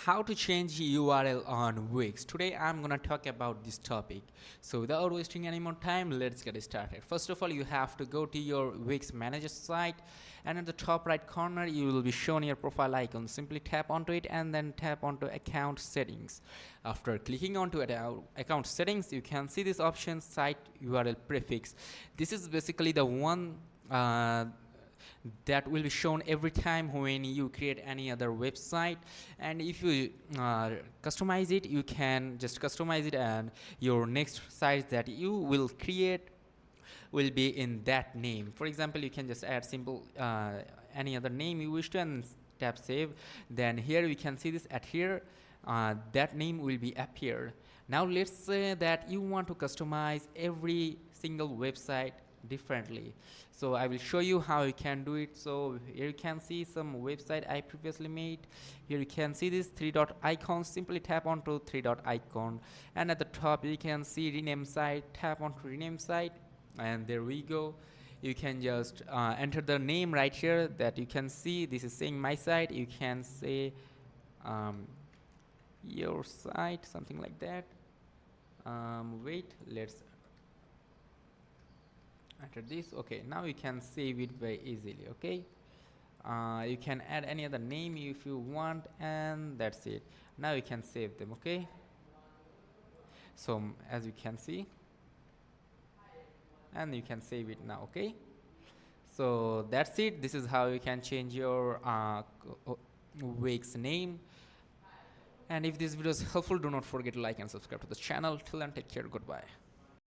how to change URL on Wix. Today I'm gonna talk about this topic. So without wasting any more time, let's get started. First of all, you have to go to your Wix manager site, and at the top right corner you will be shown your profile icon. Simply tap onto it and then tap onto account settings. After clicking onto account settings, you can see this option, site URL prefix. This is basically the one that will be shown every time when you create any other website. And if you customize it, you can just customize it, and your next site that you will create will be in that name. For example, you can just add simple any other name you wish to and tap save. Then here we can see this at here, that name will be appeared. Now let's say that you want to customize every single website differently. So I will show you how you can do it. So here you can see some website I previously made. Here you can see this three dot icon. Simply tap onto three dot icon, and at the top you can see rename site. Tap onto rename site, and there we go. You can just enter the name right here that you can see. This is saying my site. You can say your site, something like that. Wait, let's enter this. Okay, now you can save it very easily. Okay, you can add any other name if you want, and that's it. Now you can save them. Okay, so as you can see, and you can save it now. Okay, so that's it. This is how you can change your Wix name. And if this video is helpful, do not forget to like and subscribe to the channel. Till then, take care. Goodbye.